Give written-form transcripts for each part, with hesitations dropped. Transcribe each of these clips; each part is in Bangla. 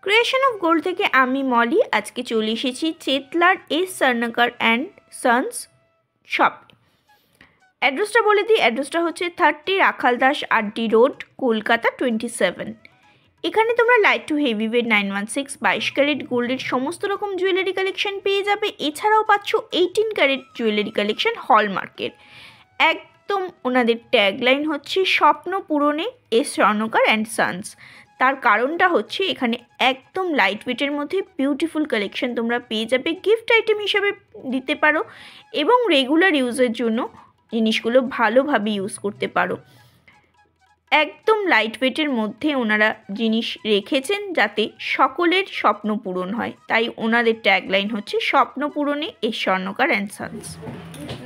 ক্রিয়েশন অফ গোল্ড থেকে আমি মলি আজকে চলে এসেছি চেতলার এস স্বর্ণকার অ্যান্ড সন্স শপে। অ্যাড্রেসটা বলে দিই, অ্যাড্রেসটা হচ্ছে 30 রাখালদাস আড্ডি রোড, কলকাতা 27। এখানে তোমরা light to heavy weight 916 22 carat গোল্ডের সমস্ত রকম জুয়েলারি কালেকশন পেয়ে যাবে। এছাড়াও পাচ্ছ 18 ক্যারেট জুয়েলারি কালেকশন হলমার্কের। একদম ওনাদের ট্যাগলাইন হচ্ছে স্বপ্ন পূরণে এস স্বর্ণকার অ্যান্ড সন্স। তার কারণটা হচ্ছে এখানে একদম লাইট ওয়েটের মধ্যে বিউটিফুল কালেকশন তোমরা পেয়ে যাবে, গিফট আইটেম হিসেবে দিতে পারো এবং রেগুলার ইউজের জন্য জিনিসগুলো ভালোভাবে ইউজ করতে পারো। একদম লাইট ওয়েটের মধ্যে ওনারা জিনিস রেখেছেন যাতে সকলের স্বপ্ন পূরণ হয়, তাই ওনাদের ট্যাগলাইন হচ্ছে স্বপ্ন পূরণে এস স্বর্ণকার অ্যান্ড সন্স।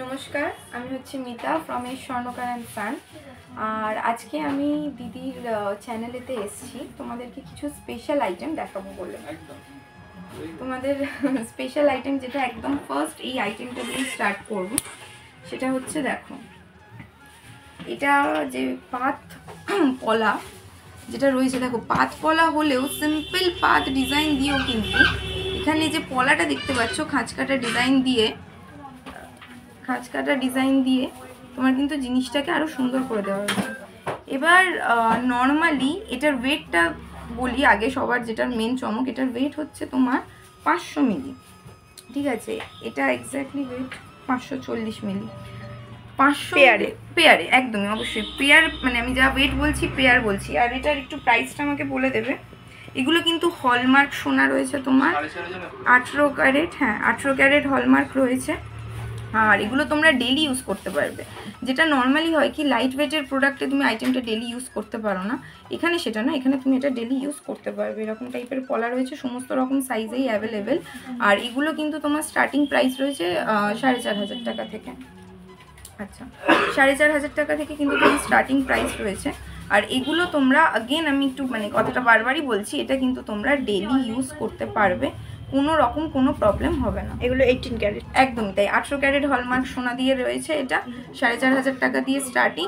নমস্কার, আমি হচ্ছে মিতা ফ্রম এস স্বর্ণকার অ্যান্ড সান। আর আজকে আমি দিদির চ্যানেলেতে এসেছি তোমাদেরকে কিছু স্পেশাল আইটেম দেখাবো বলে। তোমাদের স্পেশাল আইটেম যেটা একদম ফার্স্ট এই আইটেমটা দিয়ে স্টার্ট করব, সেটা হচ্ছে দেখো, এটা যে পাত পলা যেটা রয়েছে, দেখো পাত পলা হলেও সিম্পল পাত ডিজাইন দিয়েও কিন্তু এখানে যে পলাটা দেখতে পাচ্ছ খাঁচকাটা ডিজাইন দিয়ে তোমার কিন্তু জিনিসটাকে আরও সুন্দর করে দেওয়া হয়েছে। এবার নর্মালি এটার ওয়েটটা বলি আগে, সবার যেটার মেন চমক, এটার ওয়েট হচ্ছে তোমার 500 মিলি। ঠিক আছে, এটা এক্স্যাক্টলি ওয়েট 540 মিলি। 500 পেয়ারে একদমই অবশ্যই পেয়ার, মানে আমি যা ওয়েট বলছি পেয়ার বলছি। আর এটার একটু প্রাইসটা আমাকে বলে দেবে। এগুলো কিন্তু হলমার্ক সোনা রয়েছে তোমার 18 ক্যারেট, হ্যাঁ 18 ক্যারেট হলমার্ক রয়েছে। আর এগুলো তোমরা ডেলি ইউজ করতে পারবে, যেটা নর্মালি হয় কি লাইট ওয়েটের প্রোডাক্টে তুমি আইটেমটা ডেলি ইউজ করতে পারো না, এখানে সেটা না, এখানে তুমি এটা ডেলি ইউজ করতে পারবে। এরকম টাইপের পলা রয়েছে, সমস্ত রকম সাইজেই অ্যাভেলেবেল। আর এগুলো কিন্তু তোমার স্টার্টিং প্রাইস রয়েছে 4500 টাকা থেকে। আচ্ছা, 4500 টাকা থেকে কিন্তু তোমার স্টার্টিং প্রাইস রয়েছে। আর এগুলো তোমরা আগেন আমি একটু মানে কথাটা বারবারই বলছি, এটা কিন্তু তোমরা ডেলি ইউজ করতে পারবে, কোনো রকম কোনো প্রবলেম হবে না। এগুলো 18 ক্যারেট, একদমই তাই। 18 ক্যারেট হলমার্ক সোনা দিয়ে রয়েছে, এটা 4500 টাকা দিয়ে স্টার্টিং।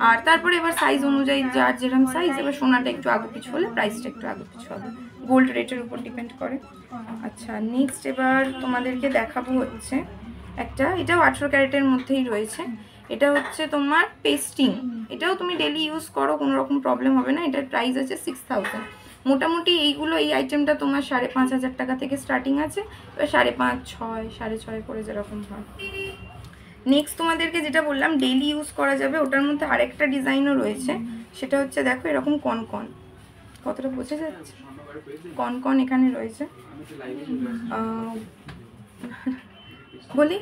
আর তারপরে এবার সাইজ অনুযায়ী যার যেরকম সাইজ, এবার সোনাটা একটু আগে পিছু হলে প্রাইসটা একটু আগে পিছু হবে, গোল্ড রেটের উপর ডিপেন্ড করে। আচ্ছা, নেক্সট এবার তোমাদেরকে দেখাবো হচ্ছে একটা, এটাও 18 ক্যারেটের মধ্যেই রয়েছে। এটা হচ্ছে তোমার পেস্টিং, এটাও তুমি ডেলি ইউজ করো, কোনো রকম প্রবলেম হবে না। এটার প্রাইস আছে 6000। মোটামুটি এইগুলো, এই আইটেমটা তোমার 5500 টাকা থেকে স্টার্টিং আছে, এবার 5.5, 6, 6.5 করে যেরকম হয়। নেক্সট তোমাদেরকে যেটা বললাম ডেলি ইউজ করা যাবে, ওটার মধ্যে আরেকটা ডিজাইনও রয়েছে, সেটা হচ্ছে দেখো এরকম কনকন, কতটা বোঝা যাচ্ছে, কনকন এখানে রয়েছে। বলি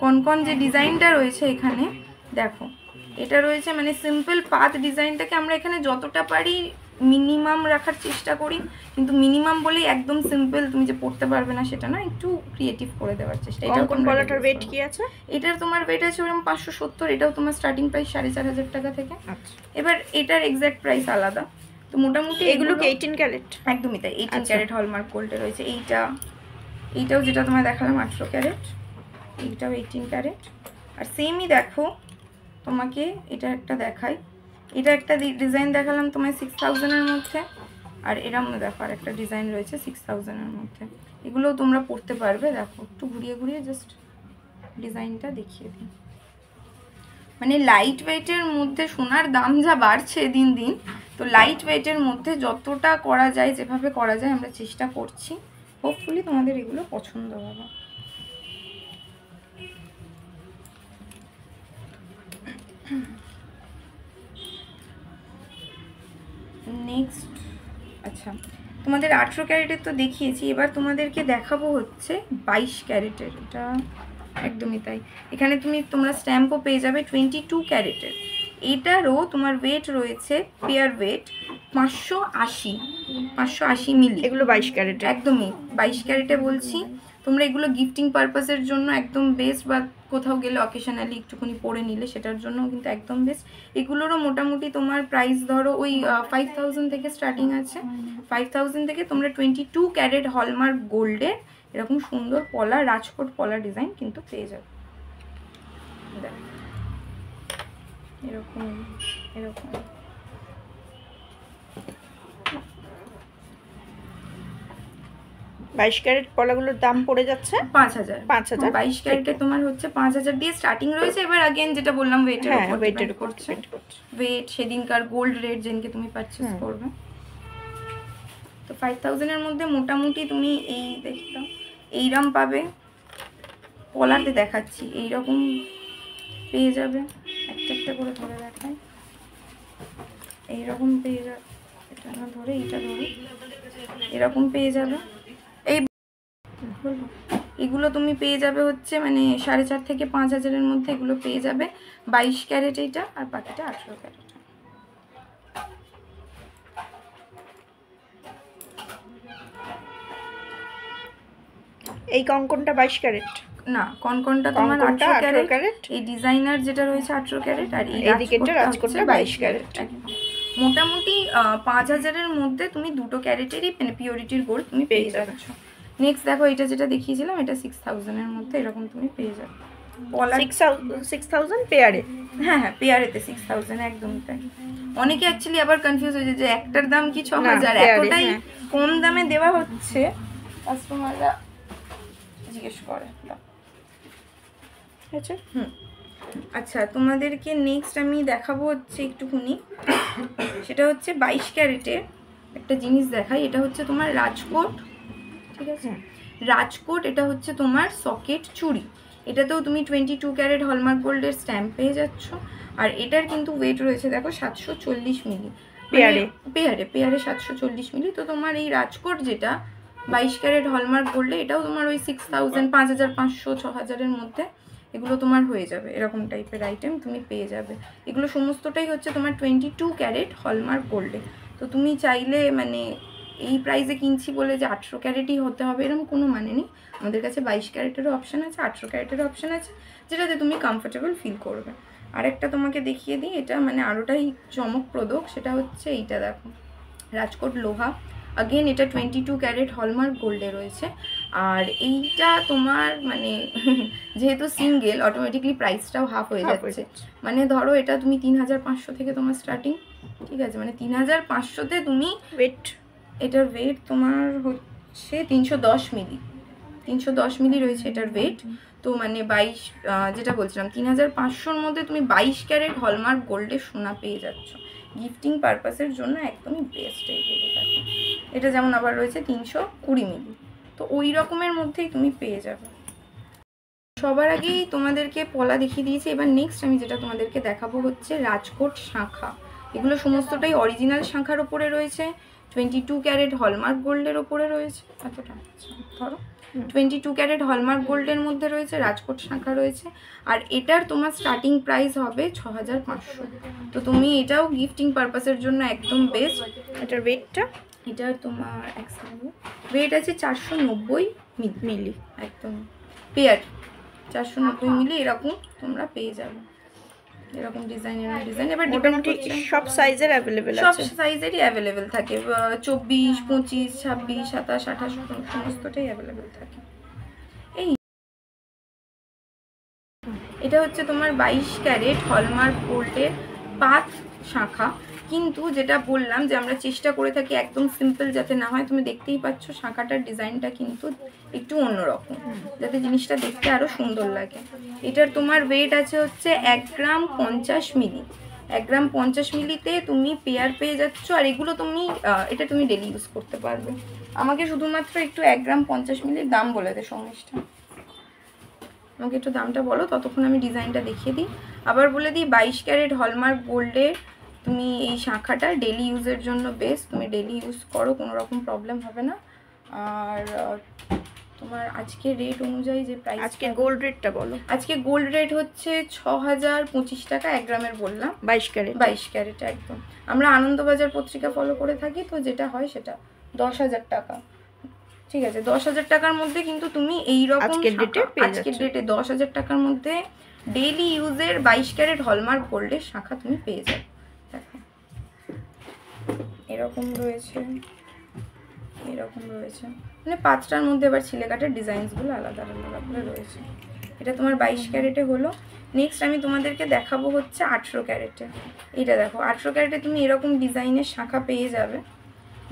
কনকন যে ডিজাইনটা রয়েছে এখানে দেখো, এটা রয়েছে মানে সিম্পল পাত ডিজাইনটাকে আমরা এখানে যতটা পারি মিনিমাম রাখার চেষ্টা করি, কিন্তু মিনিমাম বলে একদম সিম্পল তুমি যে পড়তে পারবে না সেটা না, একটু ক্রিয়েটিভ করে দেওয়ার চেষ্টা। এটা কোন পলাটার ওয়েট কি আছে? এটার তোমার ওয়েট আছে ওরকম 570, এটাও তোমার স্টার্টিং প্রাইস 4500 টাকা থেকে। এবার এটার এক্স্যাক্ট প্রাইস আলাদা। তো মোটামুটি এগুলো কি 18 ক্যারেট? একদমই তাই, 18 ক্যারেট হলমার্ক গোল্ডে রয়েছে। এইটাও যেটা তোমায় দেখালাম 18 ক্যারেট, এইটাও 18 ক্যারেট। আর সেমই দেখো তোমাকে এটা একটা দেখাই, এটা একটা ডিজাইন দেখালাম তোমায় 6000-এর মধ্যে, আর এরম দেখো আর একটা ডিজাইন রয়েছে 6000-এর মধ্যে। এগুলোও তোমরা পড়তে পারবে। দেখো একটু ঘুরিয়ে ঘুরিয়ে জাস্ট ডিজাইনটা দেখিয়ে দিই। মানে লাইট ওয়েটের মধ্যে সোনার দাম যা বাড়ছে দিন দিন, তো লাইট ওয়েটের মধ্যে যতটা করা যায়, যেভাবে করা যায় আমরা চেষ্টা করছি। হোপফুলি তোমাদের এগুলো পছন্দ হবে। নেক্সট, আচ্ছা তোমাদের 18 ক্যারেটের তো দেখিয়েছি, এবার তোমাদেরকে দেখাবো হচ্ছে 22 ক্যারেটের। এটা একদমই তাই, এখানে তোমরা স্ট্যাম্পও পেয়ে যাবে 22 ক্যারেটের। এটারও তোমার ওয়েট রয়েছে পেয়ার ওয়েট 580 মিলি। এগুলো 22 ক্যারেট, একদমই 22 ক্যারেটে বলছি। তোমরা এগুলো গিফটিং পারপাসের জন্য একদম বেস্ট, বা কোথাও গেলে অকেশনালি একটুখানি পরে নিলে সেটার জন্য কিন্তু একদম বেস্ট। এগুলোরও মোটামুটি তোমার প্রাইস ধরো ওই 5000 থেকে স্টার্টিং আছে। 5000 থেকে তোমরা 22 ক্যারেট হলমার্ক গোল্ডের এরকম সুন্দর পলা, রাজকোট পলা ডিজাইন কিন্তু পেয়ে যাবে। এরকম এরকম 22 ক্যারেট পলাগুলোর দাম পড়ে যাচ্ছে 5000। 5000। 22 ক্যারেটে তোমার হচ্ছে 5000 দিয়ে স্টার্টিং রয়েছে। এবার আগেন যেটা বললাম ওয়েটের উপর ওয়েটের ডিপেন্ড উপর করছে, ওয়েট সেদিনকার গোল্ড রেট যেদিনকে তুমি পারচেজ করবে। তো 5000 এর মধ্যে মোটামুটি তুমি এই দেখো এইরকম পাবে, পলাতে দেখাচ্ছি এইরকম পেয়ে যাবে। একটা একটা করে ধরে দেখাই, এইরকম পেয়ে যাবে, এটা না ধরে এইটা ধরে এরকম পেয়ে যাবে। এই এগুলো তুমি পেয়ে যাবে হচ্ছে মানে 4.5 থেকে 5000 মধ্যে এগুলো পেয়ে যাবে। 22 ক্যারেট এইটা, আর বাকিটা 18 ক্যারেট। এই কঙ্কনটা 22 ক্যারেট না, কনকনটা তোমার 18 ক্যারেট। এই ডিজাইনার যেটা রয়েছে 18 ক্যারেট, আর এই রাজকোটটা 22 ক্যারেট। মোটামুটি 5000 এর মধ্যে তুমি দুটো ক্যারেটেরই মানে পিওরিটির গোল্ড তুমি পেয়ে যাবে। নেক্সট দেখো এটা যেটা দেখিয়েছিলাম, এটা 6000 এর মধ্যে এরকম তুমি পেয়ে যাবে। 6000 পেয়ারে। হ্যাঁ হ্যাঁ, পেয়ারেতে 6000 একদম তাই। অনেকে অ্যাকচুয়ালি আবার কনফিউজ হয়ে যায় যে একটার দাম কি 6000, এতটাই কম দামে দেওয়া হচ্ছে কাস্টমাররা জিজ্ঞেস করে। আচ্ছা আচ্ছা, তোমাদেরকে নেক্সট আমি দেখাবো হচ্ছে একটুখানি, সেটা হচ্ছে 22 ক্যারেটের একটা জিনিস দেখাই। এটা হচ্ছে তোমার রাজকোট, ঠিক আছে? রাজকোট এটা হচ্ছে তোমার সকেট চুড়ি। এটাতেও তুমি 22 ক্যারেট হলমার্ক গোল্ডের স্ট্যাম্প পেয়ে যাচ্ছ। আর এটার কিন্তু ওয়েট রয়েছে দেখো 740 মিলি পেয়ারে 740 মিলি। তো তোমার এই রাজকোট যেটা 22 ক্যারেট হলমার্ক গোল্ডে, এটাও তোমার ওই 6000, 5500, 6000 মধ্যে এগুলো তোমার হয়ে যাবে। এরকম টাইপের আইটেম তুমি পেয়ে যাবে। এগুলো সমস্তটাই হচ্ছে তোমার 22 ক্যারেট হলমার্ক গোল্ডে। তো তুমি চাইলে মানে এই প্রাইসে কিনছি বলে যে 18 ক্যারেটই হতে হবে এরকম কোনো মানে নেই। আমাদের কাছে 22 ক্যারেটেরও অপশান আছে, 18 ক্যারেটেরও অপশান আছে, যেটাতে তুমি কমফোর্টেবল ফিল করবে। আরেকটা তোমাকে দেখিয়ে দিই, এটা মানে আরোটাই চমকপ্রদ। সেটা হচ্ছে এইটা দেখো, রাজকোট লোহা। अगेन এটা 22 ক্যারেট হলমার্ক গোল্ডে রয়েছে। আর এইটা তোমার মানে যেহেতু সিঙ্গেল, অটোমেটিকলি প্রাইসটাও হাফ হয়ে যাচ্ছে। মানে ধরো এটা তুমি 3500 থেকে তোমার স্টার্টিং, ঠিক আছে? মানে 3500তে তুমি ওয়েট, এটার ওয়েট তোমার হচ্ছে 310 মিলি, 310 মিলি রয়েছে এটার ওয়েট। তো মানে 22 যেটা বলছিলাম 3500-র মধ্যে তুমি 22 ক্যারেট হলমার্ক গোল্ডের সোনা পেয়ে যাচ্ছ। গিফটিং পারপাসের জন্য একদমই বেস্ট এইগুলো। দেখো এটা যেমন আবার রয়েছে 320 মিলি, তো ওই রকমের মধ্যেই তুমি পেয়ে যাবে। সবার আগেই তোমাদেরকে পলা দেখিয়ে দিয়েছি। এবার নেক্সট আমি যেটা তোমাদেরকে দেখাবো হচ্ছে রাজকোট শাঁখা। এগুলো সমস্তটাই অরিজিনাল শাঁখার ওপরে রয়েছে, 22 ক্যারেট হলমার্ক গোল্ডের ওপরে রয়েছে। এতটা ধরো 22 ক্যারেট হলমার্ক গোল্ডের মধ্যে রয়েছে, রাজকোট শাঁখা রয়েছে। আর এটার তোমার স্টার্টিং প্রাইস হবে 6500। তো তুমি এটাও গিফটিং পারপাসের জন্য একদম বেস্ট। এটার ওয়েটটা, এটার তোমার ওয়েট আছে 490 মিলি, একদম পেয়ার 490 মিলি এরকম তোমরা পেয়ে যাবে। এরকম ডিজাইন এবার ডিপেন্ড করছে, সব সাইজের অ্যাভেলেবেল আছে, সব সাইজেরই অ্যাভেলেবেল থাকে। 24, 25, 26, 27, 28 সমস্তটাই অ্যাভেলেবেল থাকে। এই এটা হচ্ছে তোমার 22 ক্যারেট হলমার্ক গোল্ডের পাত শাঁখা। কিন্তু যেটা বললাম যে আমরা চেষ্টা করে থাকি একদম সিম্পল যাতে না হয়। তুমি দেখতেই পাচ্ছ শাঁখাটার ডিজাইনটা কিন্তু একটু অন্যরকম, যাতে জিনিসটা দেখতে আরও সুন্দর লাগে। এটার তোমার ওয়েট আছে হচ্ছে 1 গ্রাম 50 মিলি। 1 গ্রাম 50 মিলিতে তুমি পেয়ার পেয়ে যাচ্ছ। আর এগুলো তুমি এটা তুমি ডেলি ইউজ করতে পারবে। আমাকে শুধুমাত্র একটু 1 গ্রাম 50 মিলির দাম বলে দে সঙ্গেশটা, আমাকে একটু দামটা বলো, ততক্ষণ আমি ডিজাইনটা দেখিয়ে দিই। আবার বলে দিই 22 ক্যারেট হলমার্ক গোল্ডের তুমি এই শাঁখাটা ডেলি ইউজের জন্য বেস্ট। তুমি ডেলি ইউজ করো, কোনো রকম প্রবলেম হবে না। আর তোমার আজকে রেট অনুযায়ী যে প্রাইস, আজকে গোল্ড রেটটা বলো। আজকে গোল্ড রেট হচ্ছে 6025 টাকা 1 গ্রামের বললাম। 22 ক্যারেট একদম। আমরা আনন্দবাজার পত্রিকা ফলো করে থাকি, তো যেটা হয় সেটা 10,000 টাকা, ঠিক আছে? 10,000 টাকার মধ্যে কিন্তু তুমি এইরকম আজকের ডেটে 10,000 টাকার মধ্যে ডেইলি ইউজের 22 ক্যারেট হলমার্ক গোল্ডের শাঁখা তুমি পেয়ে যাবে। দেখো এরকম রয়েছে, এরকম রয়েছে, মানে 5টার মধ্যে আবার ছিলে কাটার ডিজাইনসগুলো আলাদা আলাদা করে রয়েছে। এটা তোমার 22 ক্যারেটে হলো। নেক্সট আমি তোমাদেরকে দেখাবো হচ্ছে 18 ক্যারেটে। এইটা দেখো 18 ক্যারেটে তুমি এরকম ডিজাইনের শাঁখা পেয়ে যাবে।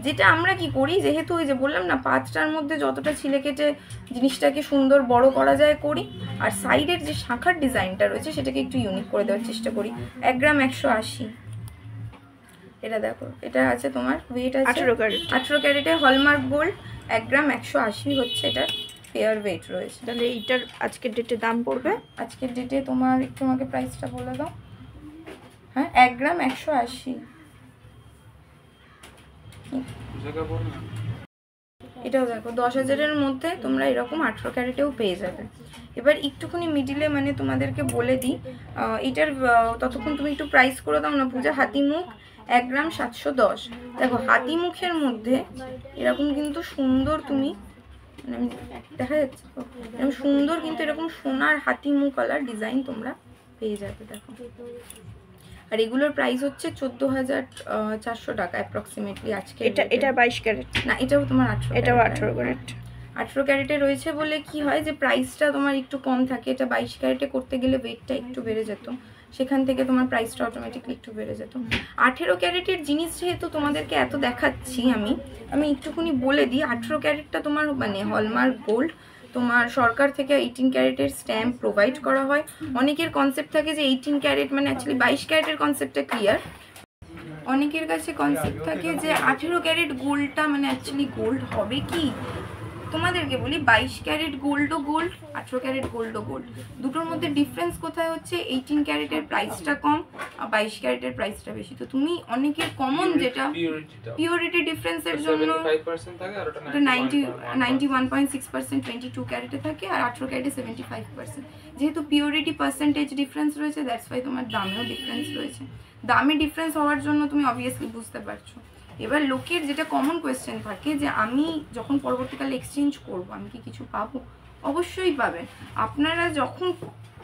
যেটা আমরা কি করি, যেহেতু ওই যে বললাম না 5টার মধ্যে যতটা ছিলে কেটে জিনিসটাকে সুন্দর বড় করা যায় করি, আর সাইডের যে শাখার ডিজাইনটা রয়েছে সেটাকে একটু ইউনিক করে দেওয়ার চেষ্টা করি। 1 গ্রাম 180। এটা দেখো, এটা আছে তোমার ওয়েট আছে 18 ক্যারেটে হলমার্ক গোল্ড, 1 গ্রাম 180 হচ্ছে এটা পেয়ার ওয়েট রয়েছে। তাহলে এইটার আজকের ডেটে দাম পড়বে, আজকের ডেটে তোমার একটু আমাকে প্রাইসটা বলে দাও। হ্যাঁ 1 গ্রাম 180। এটাও দেখো 10,000-এর মধ্যে তোমরা এরকম 18 ক্যারেটেও পেয়ে যাবে। এবার একটুখানি মিডিলে মানে তোমাদেরকে বলে দিই, এটার ততক্ষণ তুমি একটু প্রাইস করে দাও না পূজা। হাতিমুখ 1 গ্রাম 710। দেখো হাতিমুখের মধ্যে এরকম কিন্তু সুন্দর, তুমি মানে আমি দেখা যাচ্ছে এরকম সুন্দর কিন্তু এরকম সোনার হাতিমুখ কালার ডিজাইন তোমরা পেয়ে যাবে। দেখো আর এগুলোর প্রাইস হচ্ছে 14,400 টাকা অ্যাপ্রক্সিমেটলি আজকে। এটা 22 ক্যারেট না, এটাও তোমার 18, এটাও 18 ক্যারেট। 18 ক্যারেটে রয়েছে বলে কি হয় যে প্রাইসটা তোমার একটু কম থাকে। এটা 22 ক্যারেটে করতে গেলে ওয়েটটা একটু বেড়ে যেত, সেখান থেকে তোমার প্রাইসটা অটোমেটিকলি একটু বেড়ে যেত। 18 ক্যারেটের জিনিস যেহেতু তোমাদেরকে এত দেখাচ্ছি আমি একটুখানি বলে দিই। 18 ক্যারেটটা তোমার মানে হলমার্ক গোল্ড, তোমার সরকার থেকে 18 ক্যারেটের স্ট্যাম্প প্রোভাইড করা হয়। অনেকের কনসেপ্ট থাকে যে 18 ক্যারেট মানে অ্যাকচুয়ালি 22 ক্যারেটের কনসেপ্টটা ক্লিয়ার। অনেকের কাছে কনসেপ্ট থাকে যে 18 ক্যারেট গোল্ডটা মানে অ্যাকচুয়ালি গোল্ড হবে কি। তোমাদেরকে বলি 22 ক্যারেট গোল্ডও গোল্ড, 18 ক্যারেট গোল্ডও গোল্ড। দুটোর মধ্যে ডিফারেন্স কোথায় হচ্ছে 18 ক্যারেটের প্রাইসটা কম আর 22 ক্যারেটের প্রাইসটা বেশি। তো তুমি অনেকের কমন যেটা পিওরিটি ডিফারেন্সের জন্য 91.6% 22 ক্যারেটে থাকে আর 18 ক্যারেটে 75%। যেহেতু পিওরিটি পার্সেন্টেজ ডিফারেন্স রয়েছে, দ্যাটস ওয়াই তোমার দামেও ডিফারেন্স রয়েছে। দামে ডিফারেন্স হওয়ার জন্য তুমি অবভিয়াসলি বুঝতে পারছো। এবার লোকের যেটা কমন কোয়েশ্চেন থাকে যে আমি যখন পরবর্তীকালে এক্সচেঞ্জ করব আমি কি কিছু পাবো? অবশ্যই পাবেন। আপনারা যখন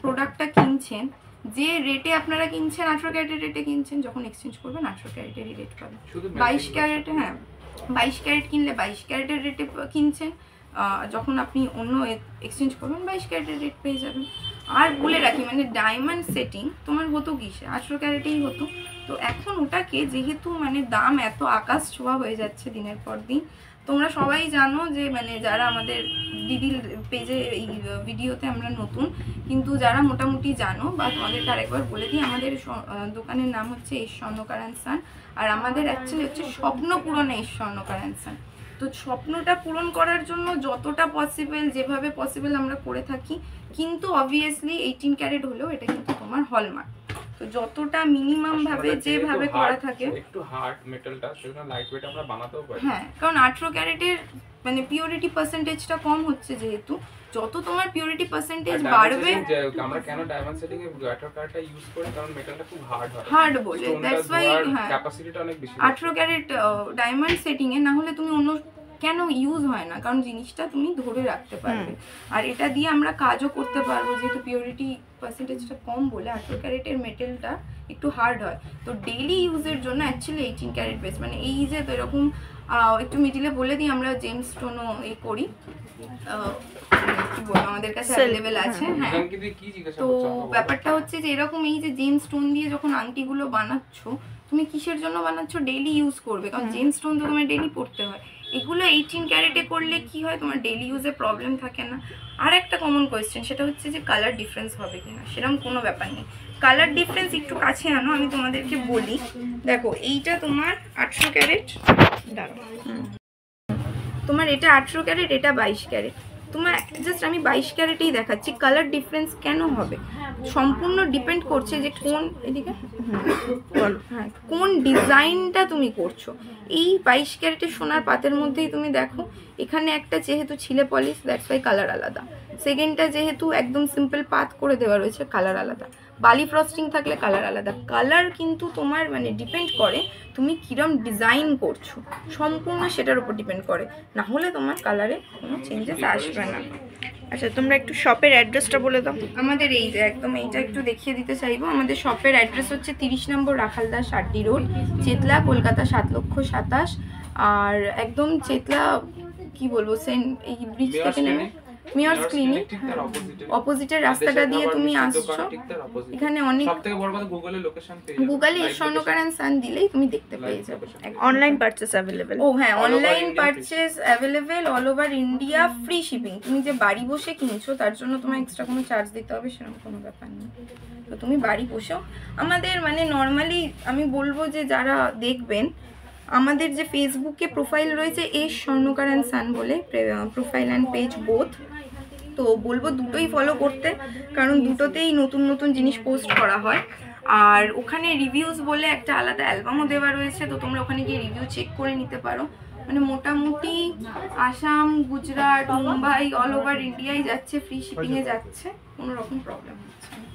প্রোডাক্টটা কিনছেন, যে রেটে আপনারা কিনছেন 18 ক্যারেটের রেটে কিনছেন, যখন এক্সচেঞ্জ করবেন 18 ক্যারেটেরই রেট পাবেন। 22 ক্যারেট, হ্যাঁ 22 ক্যারেট কিনলে 22 ক্যারেটের রেটে কিনছেন, যখন আপনি অন্য এক্সচেঞ্জ করবেন 22 ক্যারেটের রেট পেয়ে যাবেন। আর বলে রাখি মানে ডায়মন্ড সেটিং তোমার হতো কিসে? 18 ক্যারেটেই হতো। তো এখন ওটাকে যেহেতু মানে দাম এত আকাশ ছোঁয়া হয়ে যাচ্ছে দিনের পর দিন, তোমরা সবাই জানো যে মানে যারা আমাদের দিদির পেজে এই ভিডিওতে আমরা নতুন, কিন্তু যারা মোটামুটি জানো বা তোমাদেরকে আরেকবার বলে দিই, আমাদের দোকানের নাম হচ্ছে এস স্বর্ণকার অ্যান্ড সান। আর আমাদের অ্যাকচুয়ালি হচ্ছে স্বপ্ন পূরণে এস স্বর্ণকার অ্যান্ড সান। তো স্বপ্নটা পূরণ করার জন্য যতটা পসিবল, যেভাবে পসিবল আমরা করে থাকি, কিন্তু অবভিয়াসলি 18 ক্যারেট হলেও এটা কিন্তু তোমার হলমার্ক। তো যতটা মিনিমাম ভাবে যেভাবে করা থাকে, একটু হার্ড মেটালটা সেটা লাইট ওয়েট আমরা বানাতেও পারি। হ্যাঁ, কারণ 18 ক্যারেটের মানে পিওরিটি পার্সেন্টেজটা কম হচ্ছে, যেহেতু যত তোমার পিওরিটি পার্সেন্টেজ বাড়বে। আমরা কেন ডায়মন্ড সেটিং এ 18 ক্যারেটটা ইউজ করি? কারণ মেটালটা খুব হার্ড হয়, হার্ড বলে, দ্যাটস ওয়াই। হ্যাঁ, ক্যাপাসিটিটা অনেক বেশি 18 ক্যারেট ডায়মন্ড সেটিং এ। না হলে তুমি অন্য কেন ইউজ হয় না, কারণ জিনিসটা তুমি ধরে রাখতে পারবে আর এটা দিয়ে আমরা কাজও করতে পারবো। যেহেতু পিওরিটি পার্সেন্টেজটা কম বলে 18 ক্যারেটের মেটেলটা একটু হার্ড হয়। তো ডেইলি ইউজের জন্য অ্যাকচুয়ালি 18 ক্যারেট বেস্ট। মানে এই যে তো এরকম একটু মিডিলে বলে দিই, আমরা জেমস স্টোনও করি, কি বলবো আমাদের কাছে অ্যাভেলেবেল আছে। হ্যাঁ, তো ব্যাপারটা হচ্ছে যে এরকম এই যে জেমস স্টোন দিয়ে যখন আংটিগুলো বানাচ্ছ, তুমি কিসের জন্য বানাচ্ছ? ডেইলি ইউজ করবে, কারণ জেমস স্টোন তো তোমার ডেইলি পড়তে হয়। এগুলো 18 ক্যারেটে করলে কি হয়, তোমার ডেইলি ইউজে প্রবলেম থাকে না। আর একটা কমন কোয়েশ্চেন সেটা হচ্ছে যে কালার ডিফারেন্স হবে কিনা। সেরকম কোনো ব্যাপার নেই। কালার ডিফারেন্স একটু কাছে আনো, আমি তোমাদেরকে বলি। দেখো এইটা তোমার 18 ক্যারেট, তোমার এটা 18 ক্যারেট, এটা 22 ক্যারেট। তোমার জাস্ট আমি 22 ক্যারেটেই দেখাচ্ছি। কালার ডিফারেন্স কেন হবে সম্পূর্ণ ডিপেন্ড করছে যে কোন এদিকে হ্যাঁ কোন ডিজাইনটা তুমি করছো। এই 22 ক্যারেটের সোনার পাতের মধ্যেই তুমি দেখো, এখানে একটা যেহেতু ছিলে পলিশ, দ্যাটস ওয়াই কালার আলাদা। সেকেন্ডটা যেহেতু একদম সিম্পল পাত করে দেওয়া রয়েছে, কালার আলাদা। বালি ফ্রস্টিং থাকলে কালার আলাদা। কালার কিন্তু তোমার মানে ডিপেন্ড করে তুমি কিরম ডিজাইন করছো, সম্পূর্ণ সেটার উপর ডিপেন্ড করে। না হলে তোমার কালারে কোনো চেঞ্জেস আসবে না। আচ্ছা, তোমরা একটু শপের অ্যাড্রেসটা বলে দাও। আমাদের এই যে একদম এইটা একটু দেখিয়ে দিতে চাইবো। আমাদের শপের অ্যাড্রেস হচ্ছে 30 নম্বর রাখালদাস আড্ডি রোড, চেতলা, কলকাতা 7,27,000। আর একদম চেতলা কি বলবো, এই ব্রিজ থেকে নেমে মিয়ার্স ক্লিনিক ঠিক তার অপোজিটে, অপোজিটের রাস্তাটা দিয়ে তুমি আসছো, ঠিক তার অপোজিট। এখানে অনেক সবথেকে বড় কথা গুগলে লোকেশন পেয়ে যাবে, গুগলে এস স্বর্ণকার অ্যান্ড সান দিলেই তুমি দেখতে পেয়ে যাবে। Online purchase available. ও হ্যাঁ, All over online India purchase available, all over India, free shipping. তুমি যে বাড়ি বসে কিনছো তার জন্য তোমার এক্সট্রা কোনো চার্জ দিতে হবে সেরকম কোনো ব্যাপার নেই। তো তুমি বাড়ি বসেও আমাদের মানে নর্মালি আমি বলবো যে যারা দেখবেন, আমাদের যে ফেসবুকে প্রোফাইল রয়েছে এস স্বর্ণকার অ্যান্ড সান বলে, প্রোফাইল অ্যান্ড পেজ বোথ, তো বলবো দুটোই ফলো করতে, কারণ দুটোতেই নতুন নতুন জিনিস পোস্ট করা হয়। আর ওখানে রিভিউজ বলে একটা আলাদা অ্যালবামও দেওয়া রয়েছে, তো তোমরা ওখানে গিয়ে রিভিউ চেক করে নিতে পারো। মানে মোটামুটি আসাম, গুজরাট, মুম্বাই, অল ওভার ইন্ডিয়ায় যাচ্ছে, ফ্রি শিপিংয়ে যাচ্ছে, কোনো রকম প্রবলেম হচ্ছে না।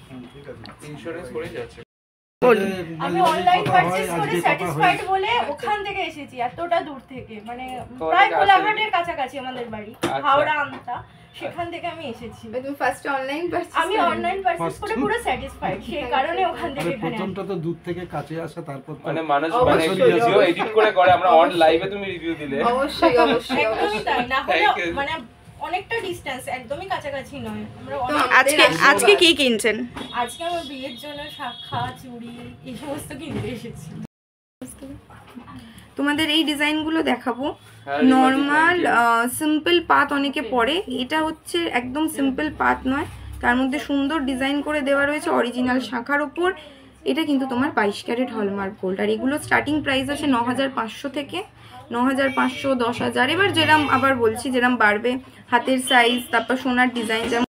ইন্স্যুরেন্স করে যাচ্ছে। আমি অনলাইন পারচেজ করে স্যাটিসফাইড বলে ওখান থেকে এসেছি, এতটা দূর থেকে, মানে প্রায় কোলাঘাটের কাছাকাছি আমাদের বাড়ি, হাওড়া আমতা, সেখান থেকে আমি এসেছি। তুমি ফার্স্টে অনলাইন পারচেজ, আমি অনলাইন পারচেজ করে পুরো স্যাটিসফাইড, সেই কারণে ওখান থেকে এখানে প্রথমটা তো দূর থেকে কাছে আসা, তারপর মানে মানুষ মানে ভিডিও এডিট করে করে, আমরা অন লাইভে তুমি রিভিউ দিলে অবশ্যই অবশ্যই একদমই তাই, না হলে Thank you. মানে অনেকটা ডিসটেন্স, একদমই কাছাকাছি নয়। আমরা আজকে কি কিনছেন? আজকে আমার বিয়ের জন্য শাখা, চুড়ি এই সমস্ত কিনতে এসেছি। তোমাদের এই ডিজাইনগুলো দেখাবো। হ্যাঁ, নর্মাল সিম্পল পাত অনেকে পরে, এটা হচ্ছে একদম সিম্পল পাত নয়, তার মধ্যে সুন্দর ডিজাইন করে দেওয়া রয়েছে অরিজিনাল শাখার ওপর। এটা কিন্তু তোমার 22 ক্যারেট হলমার্ক গোল্ড, আর এগুলো স্টার্টিং প্রাইস আছে 9500 থেকে 9500, 10,000, এবার যেরম আবার বলছি যেরম বাড়বে হাতের সাইজ, তারপর সোনার ডিজাইন। যেমন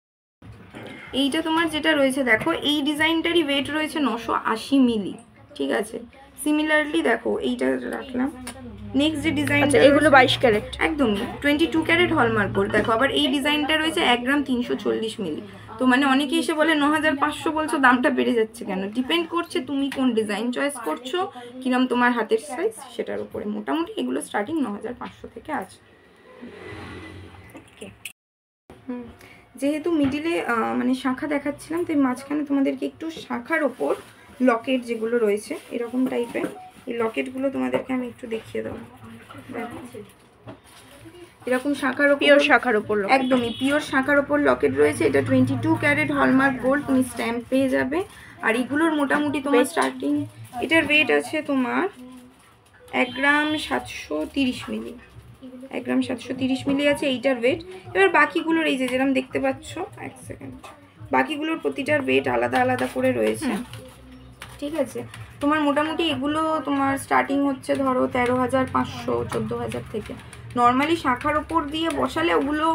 এইটা তোমার যেটা রয়েছে দেখো, এই ডিজাইনটারই ওয়েট রয়েছে 980 মিলি, ঠিক আছে। সিমিলারলি দেখো এইটা রাখলাম। নেক্সট যে ডিজাইনটা, এগুলো 22 ক্যারেট, একদমই 22 ক্যারেট হলমার্ক গোল্ড। দেখো আবার এই ডিজাইনটা রয়েছে 1 গ্রাম 340 মিলি। তো মানে অনেকে এসে বলে 9500 বলছো, দামটা বেড়ে যাচ্ছে কেন? ডিপেন্ড করছে তুমি কোন ডিজাইন চয়েস করছো, কিরম তোমার হাতের সাইজ, সেটার উপরে। মোটামুটি এগুলো স্টার্টিং 9500 থেকে আছে। যেহেতু মিডিলে মানে শাখা দেখাচ্ছিলাম, তাই মাঝখানে তোমাদেরকে একটু শাখার ওপর লকেট যেগুলো রয়েছে এরকম টাইপের, এই লকেটগুলো তোমাদেরকে আমি একটু দেখিয়ে দেবো। এরকম শাখার ওপর, পিওর শাখার উপর, একদমই পিওর শাখার ওপর লকেট রয়েছে। এটা 22 ক্যারেট হলমার্ক গোল্ড, তুমি স্ট্যাম্প পেয়ে যাবে। আর এগুলোর মোটামুটি তোমার স্টার্টিং, এটার ওয়েট আছে তোমার 1 গ্রাম 730 মিলি, 1 গ্রাম 730 মিলি আছে এইটার ওয়েট। এবার বাকিগুলোর এই যে যেরকম দেখতে পাচ্ছ, এক সেকেন্ড, বাকিগুলোর প্রতিটার ওয়েট আলাদা আলাদা করে রয়েছে, ঠিক আছে। তোমার মোটামুটি এগুলো তোমার স্টার্টিং হচ্ছে ধরো 13,500, 14,000 থেকে। নর্মালি শাখার ওপর দিয়ে বসালে ওগুলো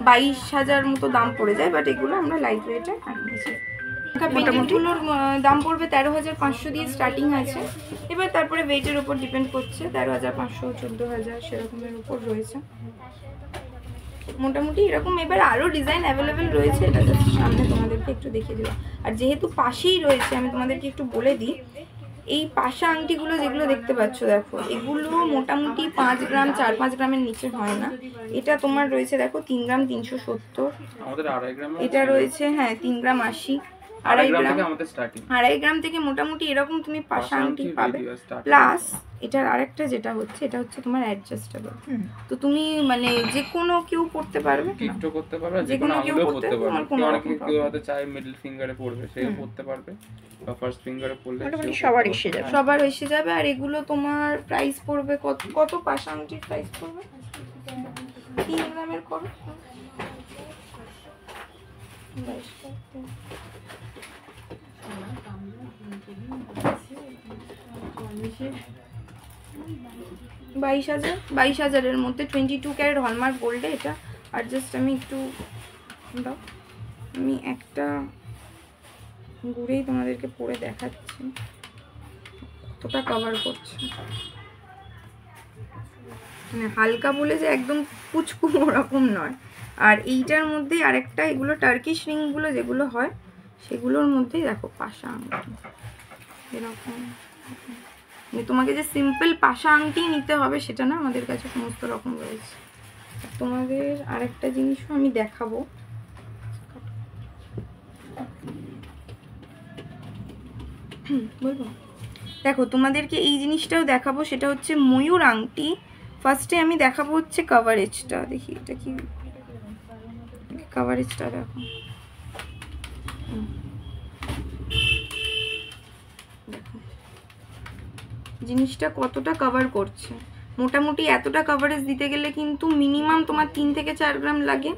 22,000 মতো দাম পড়ে যায়, বাট এগুলো আমরা লাইট ওয়েটে আনিয়েছি। পেন্টিংগুলোর দাম পড়বে 13,500 দিয়ে স্টার্টিং আছে। এবার তারপরে ওয়েটের উপর ডিপেন্ড করছে, 13,500, 14,000 সেরকমের উপর রয়েছে মোটামুটি এরকম। এবার আরও ডিজাইন অ্যাভেলেবেল রয়েছে, এটা সামনে তোমাদেরকে একটু দেখিয়ে দেবো। আর যেহেতু পাশেই রয়েছে, আমি তোমাদেরকে একটু বলে দিই, এই পাশা আংটিগুলো যেগুলো দেখতে পাচ্ছ দেখো, এগুলো মোটামুটি 5 গ্রাম 4-5 গ্রামের নিচে হয় না। এটা তোমার রয়েছে দেখো 3 গ্রাম 370, আমাদের 2.5 গ্রাম, এটা রয়েছে হ্যাঁ 3 গ্রাম 80, 2.5 গ্রাম থেকে আমাদের স্টার্টিং, 2.5 গ্রাম থেকে মোটামুটি এরকম তুমি পাশা আংটি পাবে। প্লাস এটার আরেকটা যেটা হচ্ছে, এটা হচ্ছে তোমার অ্যাডজাস্টেবল, তো তুমি মানে যে কোনো কেউ পড়তে পারবে, গিফটও করতে পারবে, যে কোনো কেউ পড়তে পারবে। কোনো অনেকে কেউ হয়তো চায় মিডল ফিঙ্গারে পড়বে, সেও পড়তে পারবে, বা ফার্স্ট ফিঙ্গারে পড়লে মোটামুটি সবার এসে যাবে, সবার এসে যাবে। আর এগুলো তোমার প্রাইস পড়বে কত, কত পাশা আংটির প্রাইস পড়বে 3 গ্রামের করো 22,000 এর মধ্যে 22 ক্যারেট হলমার্ক গোল্ডে এটা। আর জাস্ট আমি একটু দাও, আমি একটা ঘুরেই তোমাদেরকে পরে দেখাচ্ছি কতটা কভার করছে। মানে হালকা বলে যে একদম পুচকু ওরকম নয়। আর এইটার মধ্যে আরেকটা, এগুলো টার্কিশ রিংগুলো যেগুলো হয় সেগুলোর মধ্যেই দেখো পাশা আংটি এরকম। মানে তোমাকে যে সিম্পল পাশা আংটি নিতে হবে সেটা না, আমাদের কাছে সমস্ত রকম রয়েছে। তোমাদের আরেকটা জিনিসও আমি দেখাবো, বলবো দেখো তোমাদেরকে এই জিনিসটাও দেখাবো, সেটা হচ্ছে ময়ূর আংটি। ফার্স্টে আমি দেখাবো হচ্ছে কভারেজটা, দেখি এটা কি কভারেজটা দেখো, দেখো জিনিসটা কতটা কভার করছে। মোটামুটি এতটা কভারেজ দিতে গেলে কিন্তু মিনিমাম তোমার 3 থেকে 4 গ্রাম লাগে।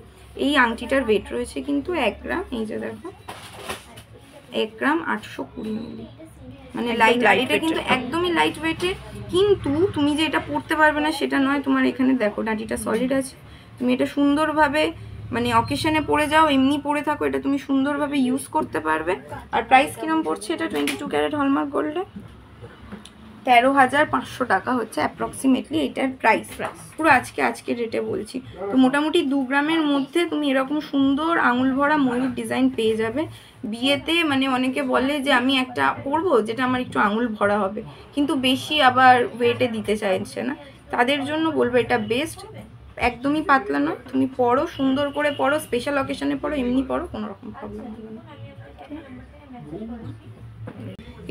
এই আংটিটার ওয়েট রয়েছে কিন্তু 1 গ্রাম, এই যে দেখো 1 গ্রাম 820 মিলি, মানে লাইট। এটা কিন্তু একদমই লাইট ওয়েটে, কিন্তু তুমি যে এটা পরতে পারবে না সেটা নয়। তোমার এখানে দেখো ডাঁটিটা সলিড আছে, তুমি এটা সুন্দরভাবে মানে অকেশনে পরে যাও, এমনি পরে থাকো, এটা তুমি সুন্দরভাবে ইউজ করতে পারবে। আর প্রাইস কিরম পড়ছে এটা 22 ক্যারেট হলমার্ক গোল্ডে? 13,500 টাকা হচ্ছে অ্যাপ্রক্সিমেটলি এটার প্রাইস। পুরো আজকে রেটে বলছি। তো মোটামুটি 2 গ্রামের মধ্যে তুমি এরকম সুন্দর আঙুল ভরা ময়ূর ডিজাইন পেয়ে যাবে। বিয়েতে মানে অনেকে বলে যে আমি একটা পরবো যেটা আমার একটু আঙুল ভরা হবে, কিন্তু বেশি আবার ওয়েটে দিতে চাইছে না, তাদের জন্য বলবো এটা বেস্ট। একদমই পাতলা নয়, তুমি পরো, সুন্দর করে পরো, স্পেশাল অকেশনে পরো, এমনি পরো, কোনো রকম প্রবলেম হবে না।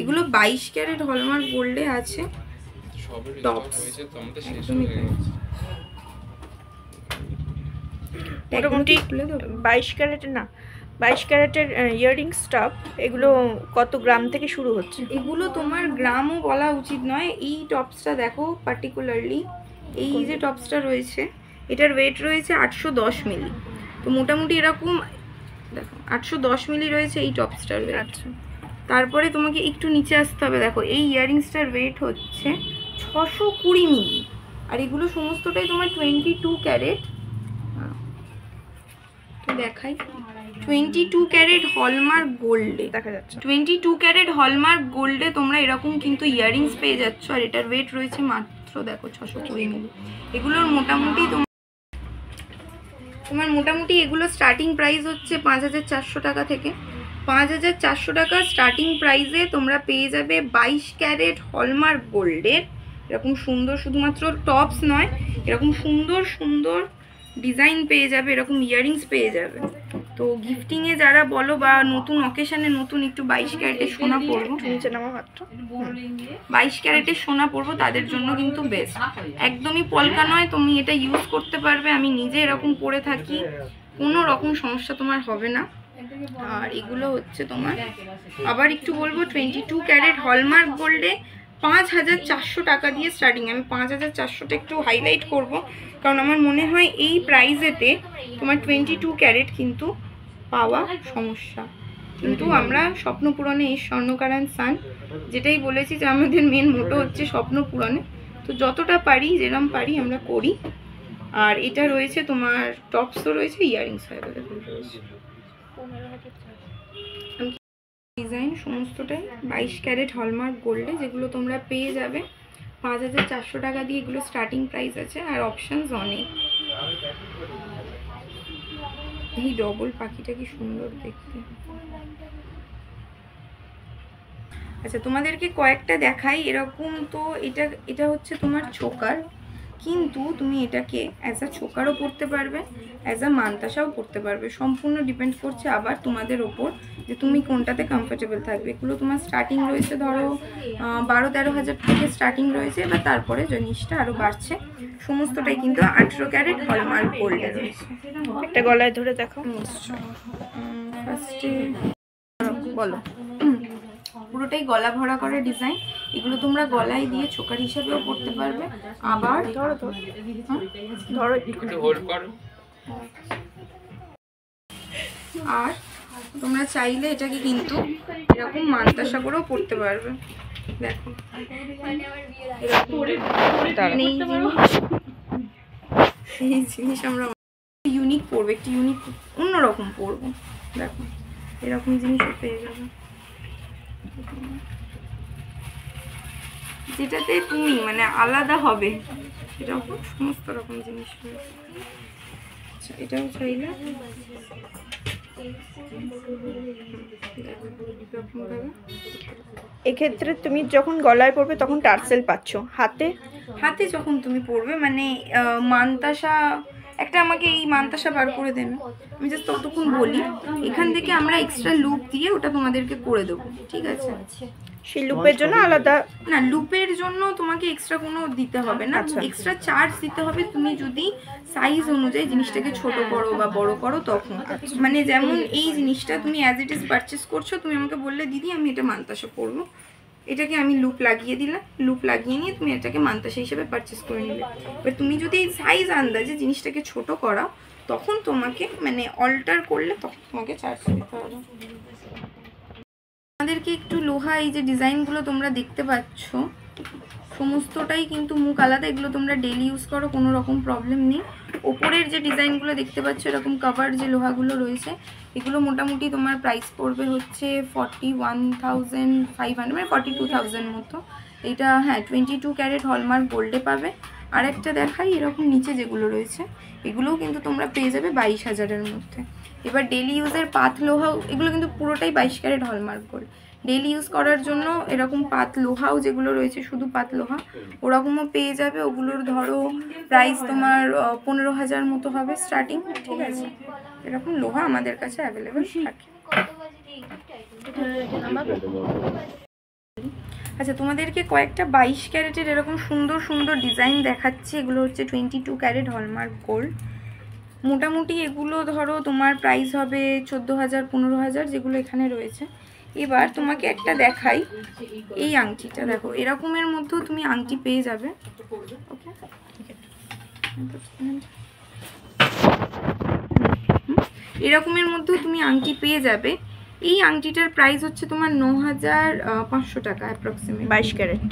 এগুলো 22 ক্যারেট হলমার্ক গোল্ডে আছে। মোটামুটি 22 ক্যারেটের না, 22 ক্যারেটের ইয়াররিং স্টাফ, এগুলো কত গ্রাম থেকে শুরু হচ্ছে? এগুলো তোমার গ্রামও বলা উচিত নয়। এই টপসটা দেখো পার্টিকুলারলি, এই যে টপসটা রয়েছে এটার ওয়েট রয়েছে 810 মিলি। তো মোটামুটি এরকম দেখো 810 মিলি রয়েছে এই টপসটার ওয়েট। আচ্ছা, তারপরে তোমাকে একটু নিচে আসতে হবে, দেখো এই ইয়াররিংসটার ওয়েট হচ্ছে 620 মিলি, আর এগুলো সমস্তটাই তোমার 22 ক্যারেট। তো দেখাই, 22 ক্যারেট হলমার্ক গোল্ডে দেখা যাচ্ছে। 22 ক্যারেট হলমার্ক গোল্ডে তোমরা এরকম কিন্তু ইয়াররিংস পেয়ে যাচ্ছ, আর এটার ওয়েট রয়েছে মাত্র দেখো 620 মিলি। এগুলোর মোটামুটি তোমার মোটামুটি এগুলো স্টার্টিং প্রাইস হচ্ছে 5,400 টাকা থেকে। 5,400 টাকা স্টার্টিং প্রাইসে তোমরা পেয়ে যাবে 22 ক্যারেট হলমার্ক গোল্ডের এরকম সুন্দর, শুধুমাত্র টপস নয়, এরকম সুন্দর সুন্দর ডিজাইন পেয়ে যাবে, এরকম ইয়াররিংস পেয়ে যাবে। তো গিফটিংয়ে যারা বলো বা নতুন অকেশনে নতুন একটু 22 ক্যারেটের সোনা পরবো, নিচে নামা মাত্র 22 ক্যারেটের সোনা পরবো, তাদের জন্য কিন্তু বেস্ট। একদমই পলকা নয়, তুমি এটা ইউজ করতে পারবে। আমি নিজে এরকম পরে থাকি, কোনো রকম সমস্যা তোমার হবে না। আর এগুলো হচ্ছে তোমার আবার একটু বলবো 22 ক্যারেট হলমার্ক গোল্ডে 5,400 টাকা দিয়ে স্টার্টিং। আমি 5,400টা একটু হাইলাইট করব, কারণ আমার মনে হয় এই প্রাইসেতে তোমার 22 ক্যারেট কিন্তু পাওয়া সমস্যা। কিন্তু আমরা স্বপ্ন পূরণে এই স্বর্ণকার অ্যান্ড সান যেটাই বলেছি যে আমাদের মেন মোটো হচ্ছে স্বপ্ন পূরণে, তো যতটা পারি যেরকম পারি আমরা করি। আর এটা রয়েছে তোমার টপসও রয়েছে, ইয়াররিংস রয়েছে, ডিজাইন সমস্তটাই 22 ক্যারেট হলমার্ক গোল্ডে, যেগুলো তোমরা পেয়ে যাবে 5,400 টাকা দিয়ে। এগুলো স্টার্টিং প্রাইস আছে, আর অপশানস অনেক। এই ডবল পাখিটা কি সুন্দর দেখতে। আচ্ছা, তোমাদেরকে কয়েকটা দেখাই এরকম। তো এটা হচ্ছে তোমার চোকার, কিন্তু তুমি এটাকে অ্যাজ আ চোকারও পরতে পারবে, অ্যাজ আ মানতাসাও পরতে পারবে। সম্পূর্ণ ডিপেন্ড করছে আবার তোমাদের ওপর যে তুমি কোনটাতে কমফোর্টেবল থাকবে। এগুলো তোমার স্টার্টিং রয়েছে ধরো 12-13 হাজার থেকে স্টার্টিং রয়েছে, এবার তারপরে জিনিসটা আরও বাড়ছে। সমস্তটাই কিন্তু 18 ক্যারেট হলমার্ক গোল্ডে রয়েছে। একটা গলায় ধরে দেখো ফার্স্টে বলো। পুরোটাই গলা ভরা করা ডিজাইন। এগুলো তোমরা গলায় দিয়ে চোকার হিসাবেও পরতে পারবে। আবার ধরো আর তোমরা চাইলে এটাকে কিন্তু এরকম মানতাসা করেও পরতে পারবে। দেখো এই জিনিস আমরা ইউনিক পরবো, একটু ইউনিক অন্যরকম পরবো। দেখো এরকম জিনিসও পেয়ে যাবে, যেটাতে তুমি মানে আলাদা হবে সেরকম সমস্ত রকম জিনিস রয়েছে। আচ্ছা, এটাও চাইলে এক্ষেত্রে তুমি যখন গলায় পরবে তখন টার্সেল পাচ্ছ, হাতে যখন তুমি পরবে মানে মানতাসা একটা আমাকে এই মানতাসা বার করে দেন, আমি জাস্ট ততক্ষণ বলি। এখান থেকে আমরা এক্সট্রা লুপ দিয়ে ওটা তোমাদেরকে করে দেবো, ঠিক আছে? সেই লুপের জন্য আলাদা না, লুপের জন্য তোমাকে এক্সট্রা কোনো দিতে হবে না, এক্সট্রা চার্জ দিতে হবে তুমি যদি সাইজ অনুযায়ী জিনিসটাকে ছোট করো বা বড় করো তখন। মানে যেমন এই জিনিসটা তুমি অ্যাজ ইট ইজ পারচেস করছো, তুমি আমাকে বললে দিদি আমি এটা মানতাসা করবো, এটাকে আমি লুপ লাগিয়ে দিলাম, লুপ লাগিয়ে নিয়ে তুমি এটাকে মানতাসা হিসেবে পারচেস করে নিলে। এবার তুমি যদি এই সাইজ আন্দাজে জিনিসটাকে ছোট করাও তখন তোমাকে মানে অল্টার করলে তখন তোমাকে চার্জ দিতে হবে। আমাদেরকে একটু লোহা এই যে ডিজাইনগুলো তোমরা দেখতে পাচ্ছ সমস্তটাই কিন্তু মুখ আলাদা, এগুলো তোমরা ডেলি ইউজ করো, কোনো রকম প্রবলেম নেই। ওপরের যে ডিজাইনগুলো দেখতে পাচ্ছ এরকম কভার যে লোহাগুলো রয়েছে এগুলো মোটামুটি তোমার প্রাইস পড়বে হচ্ছে 41,500 মানে 42,000 মতো। এটা হ্যাঁ 22 ক্যারেট হলমার্ক গোল্ডে পাবে। আর একটা দেখাই, এরকম নিচে যেগুলো রয়েছে এগুলোও কিন্তু তোমরা পেয়ে যাবে 22,000-এর মধ্যে। এবার ডেলি ইউজের পাত লোহাও, এগুলো কিন্তু পুরোটাই 22 carat hallmark gold. Daily use করার জন্য এরকম পাত লোহাও যেগুলো রয়েছে শুধু পাত লোহা ওরকমও পেয়ে যাবে। ওগুলোর ধরো প্রাইস তোমার 15,000 মতো হবে স্টার্টিং, ঠিক আছে? এরকম লোহা আমাদের কাছে অ্যাভেলেবেল থাকে। আচ্ছা, তোমাদেরকে কয়েকটা 22 ক্যারেটের এরকম সুন্দর সুন্দর ডিজাইন দেখাচ্ছি। এগুলো হচ্ছে 22 ক্যারেট হলমার্ক গোল্ড। মোটামুটি এগুলো ধরো তোমার প্রাইস হবে 14,000 15,000 যেগুলো এখানে রয়েছে। এবার তোমাকে একটা দেখাই, এই আংটিটা দেখো, এরকমের মধ্যেও তুমি আংটি পেয়ে যাবে। ওকে, এরকমের মধ্যেও তুমি আংটি পেয়ে যাবে। এই আংটিটার প্রাইস হচ্ছে তোমার 9,500 টাকা অ্যাপ্রক্সিমেট,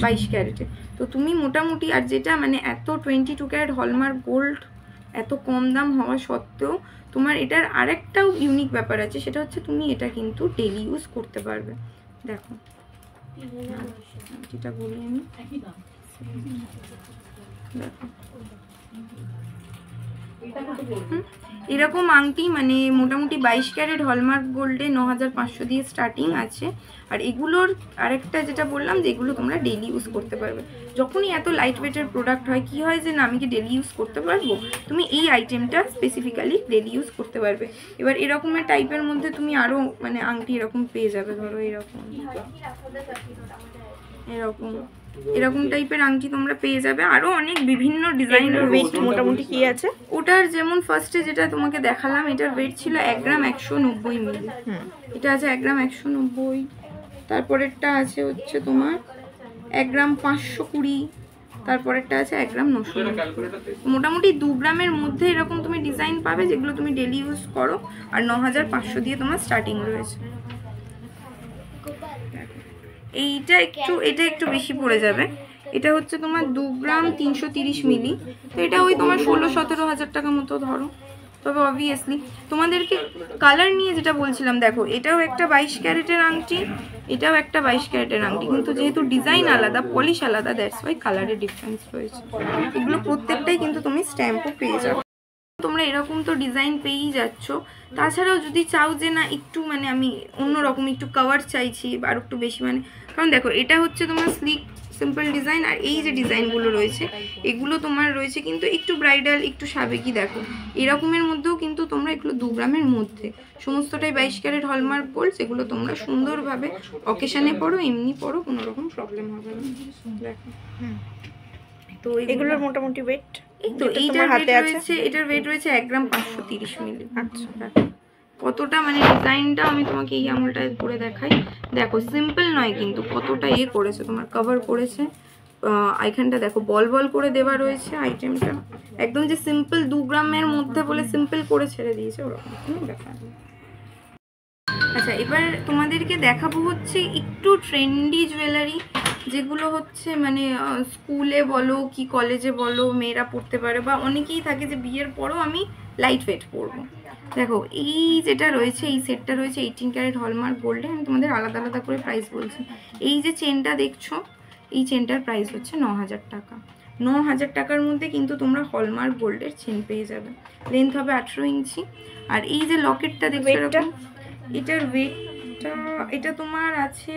22 ক্যারেটে। তো তুমি মোটামুটি, আর যেটা মানে এত 22 ক্যারেট হলমার্ক গোল্ড এত কম দাম হওয়া সত্ত্বেও তোমার এটার আরেকটাও ইউনিক ব্যাপার আছে, সেটা হচ্ছে তুমি এটা কিন্তু ডেলি ইউজ করতে পারবে। দেখো যেটা বলি আমি, দেখো এরকম আংটি মানে মোটামুটি 22 ক্যারেট হলমার্ক গোল্ডে 9,500 দিয়ে স্টার্টিং আছে। আর এগুলোর আরেকটা যেটা বললাম যে এগুলো তোমরা ডেলি ইউজ করতে পারবে। যখনই এত লাইট ওয়েটের প্রোডাক্ট হয় কি হয় যে না আমি কি ডেলি ইউজ করতে পারবো, তুমি এই আইটেমটা স্পেসিফিক্যালি ডেলি ইউজ করতে পারবে। এবার এরকমের টাইপের মধ্যে তুমি আরও মানে আংটি এরকম পেয়ে যাবে, ধরো এরকম এরকম এরকম টাইপের আংটি তোমরা পেয়ে যাবে। আরো অনেক বিভিন্ন ডিজাইনের ওয়েট মোটামুটি কি আছে, ওটার যেমন ফার্স্টে যেটা তোমাকে দেখালাম এটার ওয়েট ছিল 1 গ্রাম 190 মিলি, এটা আছে 1 গ্রাম 190। তারপরেরটা আছে হচ্ছে তোমার 1 গ্রাম 520, তারপরেরটা আছে 1 গ্রাম 990। মোটামুটি 2 গ্রামের মধ্যে এরকম তুমি ডিজাইন পাবে যেগুলো তুমি ডেলি ইউজ করো। আর 9,500 দিয়ে তোমার স্টার্টিং রয়েছে। এটা একটু বেশি পড়ে যাবে, এটা হচ্ছে তোমার 2 গ্রাম 330 মিলি। তো এটা ওই তোমার 16-17 হাজার টাকা মতো ধরো। তবে অবভিয়াসলি তোমাদেরকে কালার নিয়ে যেটা বলছিলাম, দেখো এটাও একটা 22 ক্যারেটের আংটি, এটাও একটা 22 ক্যারেটের আংটি, কিন্তু যেহেতু ডিজাইন আলাদা পলিশ আলাদা দ্যাটস ওয়াই কালারের ডিফারেন্স রয়েছে। এগুলো প্রত্যেকটাই কিন্তু তুমি স্ট্যাম্পও পেয়ে যাবে। তোমরা এরকম তো ডিজাইন পেয়েই যাচ্ছ। তাছাড়াও যদি চাও যে না একটু মানে আমি অন্যরকম একটু কভার চাইছি আর একটু বেশি, মানে কারণ দেখো এটা হচ্ছে তোমার স্লিক সিম্পল ডিজাইন, আর এই যে ডিজাইনগুলো রয়েছে এগুলো তোমার রয়েছে কিন্তু একটু ব্রাইডাল একটু সাবেকি। দেখো এরকমের মধ্যেও কিন্তু তোমরা এগুলো 2 গ্রামের মধ্যে সমস্তটাই 22 ক্যারেট হলমার্ক গোল্ড, সেগুলো তোমরা সুন্দরভাবে অকেশনে পড়ো এমনি পড়ো কোনো রকম প্রবলেম হবে না। দেখো তো এগুলোর মোটামুটি ওয়েট এই তো এইটার হাতে আছে, এটার ওয়েট রয়েছে 1 গ্রাম 530 মিলি। আচ্ছা কতটা মানে ডিজাইনটা আমি তোমাকে এই আঙুলটায় করে দেখাই। দেখো সিম্পল নয় কিন্তু কতটা করেছে তোমার কভার করেছে। এখানটা দেখো বল বল করে দেওয়া রয়েছে আইটেমটা, একদম যে সিম্পল 2 গ্রামের মধ্যে বলে সিম্পল করে ছেড়ে দিয়েছে ওরকম কোনো ব্যাপার নেই। আচ্ছা এবার তোমাদেরকে দেখাবো হচ্ছে একটু ট্রেন্ডি জুয়েলারি, যেগুলো হচ্ছে মানে স্কুলে বলো কি কলেজে বলো মেয়েরা পড়তে পারে, বা অনেকেই থাকে যে বিয়ের পরও আমি লাইট ওয়েট পরবো। দেখো এই যেটা রয়েছে এই সেটটা রয়েছে 18 ক্যারেট হলমার্ক গোল্ডে। আমি তোমাদের আলাদা আলাদা করে প্রাইস বলছি। এই যে চেনটা দেখছো এই চেনটার প্রাইস হচ্ছে 9,000 টাকা। 9,000 টাকার মধ্যে কিন্তু তোমরা হলমার্ক গোল্ডের চেন পেয়ে যাবে। লেন্থ হবে 18 ইঞ্চি। আর এই যে লকেটটা দেখছো এটার ওয়েটটা এটা তোমার আছে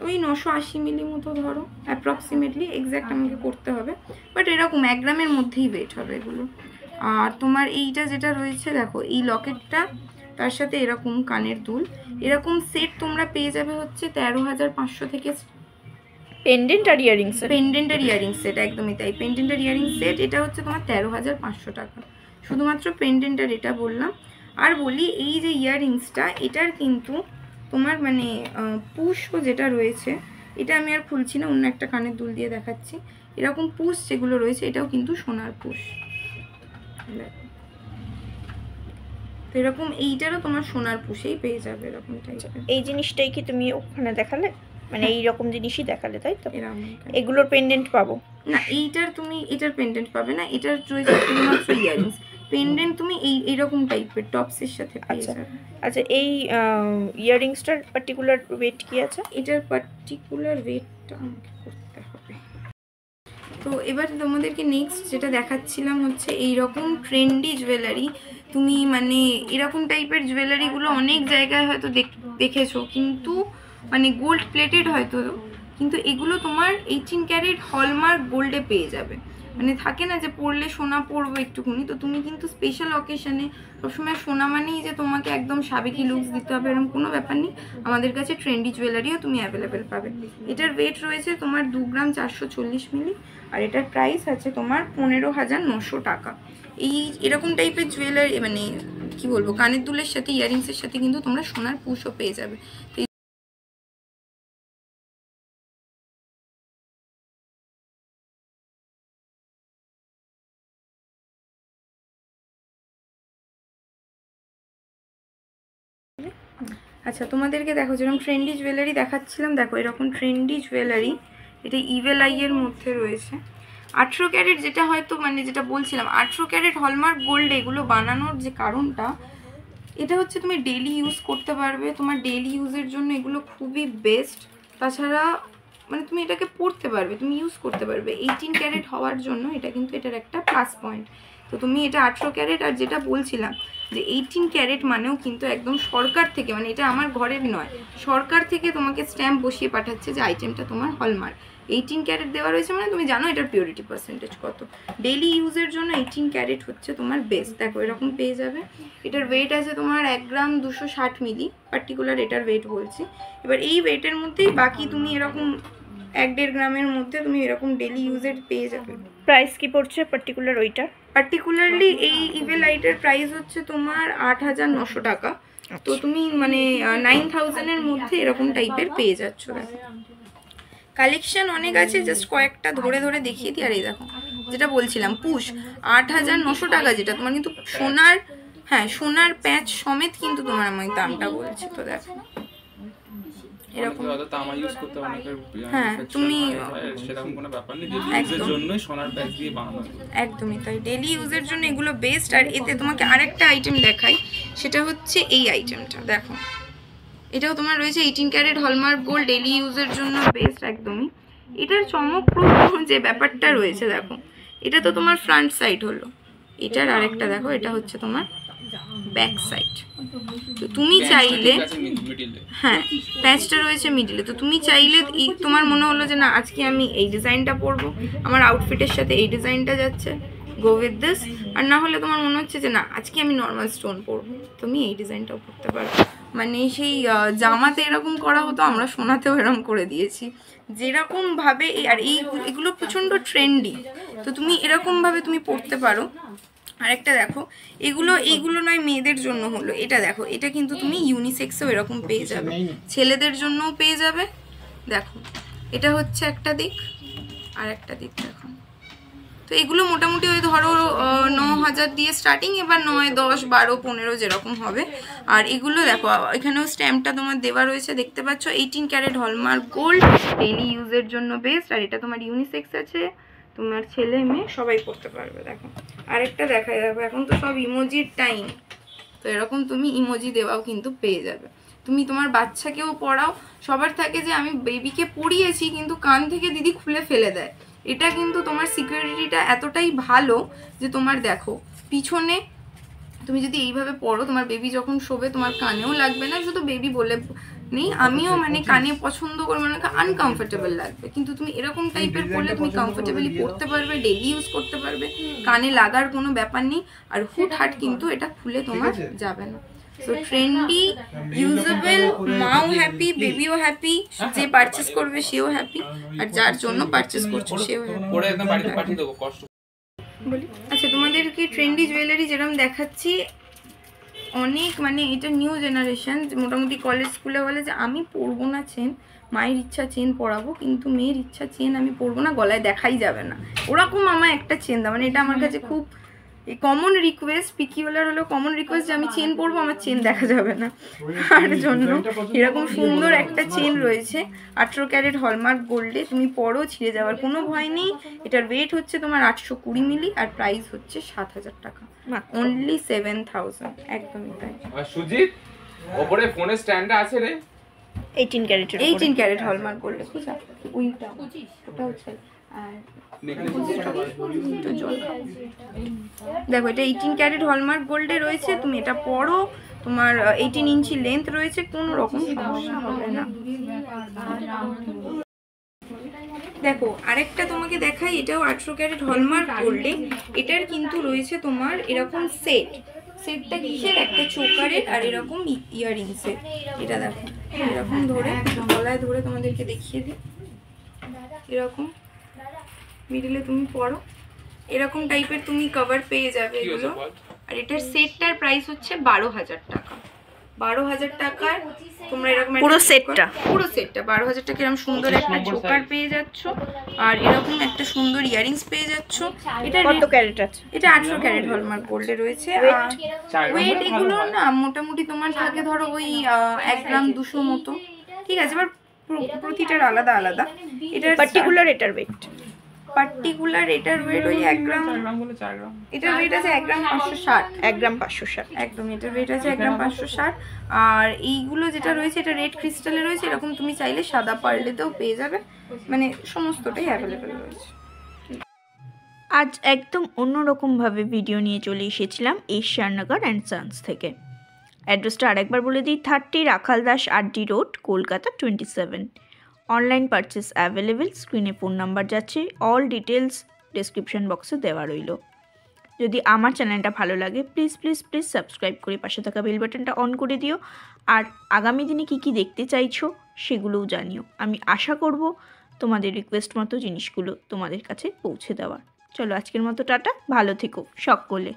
ওই 980 মিলি মতো ধরো অ্যাপ্রক্সিমেটলি, এক্স্যাক্ট আমাকে করতে হবে, বাট এরকম 1 গ্রামের মধ্যেই ওয়েট হবে এগুলো। আর তোমার এইটা যেটা রয়েছে দেখো, এই লকেটটা তার সাথে এরকম কানের দুল, এরকম সেট তোমরা পেয়ে যাবে হচ্ছে 13,500 থেকে। পেন্ডেন্ট আর ইয়ারিংস, পেন্ডেন্ট আর ইয়ারিং সেট, একদমই তাই, পেন্ডেন্ট আর ইয়ারিং সেট এটা হচ্ছে তোমার 13,500 টাকা, শুধুমাত্র পেন্ডেন্ট আর এটা বললাম। আর বলি এই যে ইয়াররিংসটা, এটার কিন্তু তোমার মানে পুশও যেটা রয়েছে, এটা আমি আর খুলছি না, অন্য একটা কানের দুল দিয়ে দেখাচ্ছি। এরকম পুশ যেগুলো রয়েছে এটাও কিন্তু সোনার পুশ, তো এরকম এইটারও তোমার সোনার পুশেই পেয়ে যাবে এরকম টাইপের। এই জিনিসটাই কি তুমি ওখানে দেখালে, মানে এই রকম জিনিসই দেখালে তাই তো? এরকম এগুলোর পেন্ডেন্ট পাবো না, এইটার তুমি এটার পেন্ডেন্ট পাবে না, এটার রয়েছে শুধুমাত্র ইয়ারিংস। পেন্ডেন্ট তুমি এইরকম টাইপের টপসের সাথে পেয়ে যাবে। আচ্ছা, এই ইয়াররিংসটার পার্টিকুলার ওয়েট কি আছে? এটার পার্টিকুলার ওয়েটটা আমাকে করতে হবে। তো এবার তোমাদেরকে নেক্সট যেটা দেখাচ্ছিলাম হচ্ছে এইরকম ট্রেন্ডি জুয়েলারি। তুমি মানে এরকম টাইপের জুয়েলারিগুলো অনেক জায়গায় হয়তো দেখেছো, কিন্তু মানে গোল্ড প্লেটেড হয়তো, কিন্তু এগুলো তোমার 18 ক্যারেট হলমার্ক গোল্ডে পেয়ে যাবে। মানে থাকে না যে পরলে সোনা পরবো একটুখানি, তো তুমি কিন্তু স্পেশাল অকেশনে সবসময় সোনা মানেই যে তোমাকে একদম সাবেকি লুকস দিতে হবে এরকম কোনো ব্যাপার নেই, আমাদের কাছে ট্রেন্ডি জুয়েলারিও তুমি অ্যাভেলেবেল পাবে। এটার ওয়েট রয়েছে তোমার 2 গ্রাম 440 মিলি, আর এটার প্রাইস আছে তোমার 15,900 টাকা। এরকম টাইপের জুয়েলারি মানে কি বলবো, কানের দুলের সাথে ইয়ারিংসের সাথে কিন্তু তোমরা সোনার পুশও পেয়ে যাবে। আচ্ছা, তোমাদেরকে দেখো যেরকম ট্রেন্ডি জুয়েলারি দেখাচ্ছিলাম, দেখো এরকম ট্রেন্ডি জুয়েলারি, এটা ইভেল আইয়ের মধ্যে রয়েছে। 18 ক্যারেট যেটা হয়তো মানে যেটা বলছিলাম 18 ক্যারেট হলমার্ক গোল্ড, এগুলো বানানোর যে কারণটা, এটা হচ্ছে তুমি ডেইলি ইউজ করতে পারবে, তোমার ডেইলি ইউজের জন্য এগুলো খুবই বেস্ট। তাছাড়া মানে তুমি এটাকে পড়তে পারবে, তুমি ইউজ করতে পারবে। 18 ক্যারেট হওয়ার জন্য এটা কিন্তু এটার একটা প্লাস পয়েন্ট। তো তুমি এটা 18 ক্যারেট, আর যেটা বলছিলাম যে 18 ক্যারেট মানেও কিন্তু একদম সরকার থেকে, মানে এটা আমার ঘরের নয়, সরকার থেকে তোমাকে স্ট্যাম্প বসিয়ে পাঠাচ্ছে যে আইটেমটা তোমার হলমার্ক। 18 ক্যারেট দেওয়া রয়েছে মানে তুমি জানো এটার পিউরিটি পার্সেন্টেজ কত। ডেইলি ইউজের জন্য 18 ক্যারেট হচ্ছে তোমার বেস্ট। দেখো এরকম পেয়ে যাবে। এটার ওয়েট আছে তোমার 1 গ্রাম 260 মিলি, পার্টিকুলার এটার ওয়েট বলছি। এবার এই ওয়েটের মধ্যেই বাকি তুমি এরকম 1-1.5 গ্রামের মধ্যে তুমি এরকম ডেইলি ইউজের পেয়ে যাবে। প্রাইস কি পড়ছে পার্টিকুলার ওইটা? পার্টিকুলারলি এই ইভেল লাইটের প্রাইস হচ্ছে তোমার 8,900 টাকা। তো তুমি মানে 9,000 এর মধ্যে এরকম টাইপের পেয়ে যাচ্ছ। দেখো কালেকশন অনেক আছে, জাস্ট কয়েকটা ধরে ধরে দেখিয়ে দিই। আর এই দেখো যেটা বলছিলাম পুশ 8,900 টাকা, যেটা তোমার কিন্তু সোনার, হ্যাঁ সোনার প্যাচ সমেত কিন্তু তোমার আমি দামটা বলছি। তো দেখো এরকম তামা ইউজ করতে অনেকের, হ্যাঁ তুমি সেরকম কোনো ব্যাপার নেই, ডেইলি ইউজের জন্যই সোনার প্যাচ দিয়ে বানানো। একদমই তাই, ডেইলি ইউজের জন্য এগুলো বেস্ট। আর এতে তোমাকে আরেকটা আইটেম দেখাই, সেটা হচ্ছে এই আইটেমটা। দেখো এটাও তোমার রয়েছে 18 ক্যারেট হলমার্ক গোল্ড, ডেইলি ইউজের জন্য বেস্ট একদমই। এটার চমকপ্রদ যে ব্যাপারটা রয়েছে, দেখো এটা তো তোমার ফ্রন্ট সাইড হলো, এটার আরেকটা দেখো এটা হচ্ছে তোমার ব্যাক সাইড। তো তুমি চাইলে, হ্যাঁ প্যাচটা রয়েছে মিডিলে, তো তুমি চাইলে তোমার মনে হলো যে না আজকে আমি এই ডিজাইনটা পরবো, আমার আউটফিটের সাথে এই ডিজাইনটা যাচ্ছে, গো উইথ দিস। আর না হলে তোমার মনে হচ্ছে যে না আজকে আমি নর্মাল স্টোন পরবো, তুমি এই ডিজাইনটাও পরতে পারো। মানে সেই জামাতে এরকম করা হতো, আমরা সোনাতেও এরকম করে দিয়েছি যেরকমভাবে। আর এগুলো প্রচণ্ড ট্রেন্ডি, তো তুমি এরকমভাবে তুমি পরতে পারো। আরেকটা দেখো এইগুলো নয় মেয়েদের জন্য হলো, এটা দেখো এটা কিন্তু তুমি ইউনিসেক্সেও এরকম পেয়ে যাবে, ছেলেদের জন্যও পেয়ে যাবে। দেখো এটা হচ্ছে একটা দিক, আর একটা দিক দেখো। তো এগুলো মোটামুটি ওই ধরো 9,000 দিয়ে স্টার্টিং, এবার 9, 10, 12, 15 যেরকম হবে। আর এগুলো দেখো এখানেও স্ট্যাম্পটা তোমার দেওয়া রয়েছে, দেখতে পাচ্ছ 18 ক্যারেট হলমার্ক গোল্ড, ডেইলি ইউজের জন্য বেস্ট। আর এটা তোমার ইউনিসেক্স আছে, তোমার ছেলে মেয়ে সবাই পড়তে পারবে। দেখো আরেকটা দেখাই, দেখো এখন তো সব ইমোজির টাইম, তো এরকম তুমি ইমোজি দেওয়াও কিন্তু পেয়ে যাবে। তুমি তোমার বাচ্চাকেও পড়াও, সবার থাকে যে আমি বেবিকে পড়িয়েছি কিন্তু কান থেকে দিদি খুলে ফেলে দেয়, এটা কিন্তু তোমার সিকিউরিটিটা এতটাই ভালো যে তোমার দেখো পিছনে তুমি যদি এইভাবে পড়ো, তোমার বেবি যখন শোবে তোমার কানেও লাগবে না, শুধু বেবি বলে নেই। আমিও মানে কানে পছন্দ করি, মানে আনকমফোর্টেবল লাগবে, কিন্তু তুমি এরকম টাইপের পরলে তুমি কমফোর্টেবলি পরতে পারবে, ডেইলি ইউজ করতে পারবে, কানে লাগার কোনো ব্যাপার নেই। আর হুটহাট কিন্তু এটা খুলে তোমার যাবে না। সো ট্রেন্ডি, ইউজেবল, মাও হ্যাপি, বেবিও হ্যাপি, যে পারচেস করবে সেও হ্যাপি, আর যার জন্য পারচেস করছো সেও হ্যাপি। পরে একদম বাড়িতে পাঠিয়ে দেবো, কষ্ট বলি আচ্ছা, তোমাদেরকে ট্রেন্ডি জুয়েলারি যেরকম দেখাচ্ছি, অনেক মানে এটা নিউ জেনারেশন, মোটামুটি কলেজ স্কুলে বলে যে আমি পরবো না চেন, মায়ের ইচ্ছা চেন পরাবো, কিন্তু মেয়ের ইচ্ছা চেন আমি পরবো না, গলায় দেখাই যাবে না, ওরকম আমার একটা চেন দাও। মানে এটা আমার কাছে খুব কমন রিকোয়েস্ট, পিকিওলার হলো কমন রিকোয়েস্ট যে আমি চেন পরবো, আমার চেন দেখা যাবে না, তার জন্য এরকম সুন্দর একটা চেন রয়েছে 18 ক্যারেট হলমার্ক গোল্ডে। তুমি পরো, ছিঁড়ে যাওয়ার কোনো ভয় নেই। এটার ওয়েট হচ্ছে তোমার 820 মিলি, আর প্রাইস হচ্ছে 7,000 টাকা, অনলি 7,000, একদমই তাই। আর সুজিত ওপরে ফোনের স্ট্যান্ডটা আছে রে, 18 ক্যারেটের 18 ক্যারেট হলমার্ক গোল্ডে, বুঝা ওইটা ওটা হচ্ছে। আর দেখো এটা 18 ক্যারেট হলমার্ক গোল্ডে রয়েছে, তুমি এটা পরো, তোমার 18 ইঞ্চি লেন্থ রয়েছে, কোনো রকম সমস্যা হবে না। দেখো আরেকটা তোমাকে দেখাই, এটাও 18 ক্যারেট হলমার্ক গোল্ডে। এটার কিন্তু রয়েছে তোমার এরকম সেটটা কিসের, একটা চোকারের আর এরকম ইয়ারিংসের। এটা দেখো এরকম ধরে গলায় ধরে তোমাদেরকে দেখিয়ে দিই, এরকম মিডলে তুমি পরো, এরকম টাইপের তুমি কভার পেয়ে যাবে এগুলো। আর এটার সেটটার প্রাইস হচ্ছে 12,000 টাকা। 12,000 টাকার তোমরা এরকম পুরো সেটটা 12,000 টাকা এরকম সুন্দর একটা চোকার পেয়ে যাচ্ছ, আর এরকম একটা সুন্দর ইয়ারিংস পেয়ে যাচ্ছ। এটা কত ক্যারেট আছে? এটা 18 ক্যারেট হলমার্ক গোল্ডে রয়েছে। ওয়েট এগুলো না মোটামুটি তোমার থাকে ধরো ওই 1 গ্রাম 200 মতো, ঠিক আছে, এবার প্রতিটার আলাদা আলাদা। এটার পার্টিকুলার এটার ওয়েট ওই 1 গ্রাম বলে 4 গ্রাম, এটার ওয়েট আছে 1 গ্রাম 560, 1 গ্রাম 560 একদম এটার ওয়েট আছে 1 গ্রাম 560। আর এইগুলো যেটা রয়েছে এটা রেড ক্রিস্টালে রয়েছে, এরকম তুমি চাইলে সাদা পার্লেতেও পেয়ে যাবে, মানে সমস্তটাই অ্যাভেলেবেল রয়েছে। আজ একদম অন্যরকমভাবে ভিডিও নিয়ে চলে এসেছিলাম এস স্বর্ণকার অ্যান্ড সন্স থেকে। অ্যাড্রেসটা আরেকবার বলে দিই, 30 Rakhaldas RD road, Kolkata 27। Online purchase available, স্ক্রিনে ফোন নাম্বার যাচ্ছে, অল ডিটেলস ডেসক্রিপশন বক্সে দেওয়া রইল। যদি আমার চ্যানেলটা ভালো লাগে প্লিজ প্লিজ প্লিজ সাবস্ক্রাইব করে পাশে থাকা বেল বাটনটা অন করে দিও। আর আগামী দিনে কি কি দেখতে চাইছো সেগুলোও জানিও, আমি আশা করব তোমাদের রিকোয়েস্ট মতো জিনিসগুলো তোমাদের কাছে পৌঁছে দেওয়ার। চলো আজকের মতো টাটা, ভালো থেকো সকলে।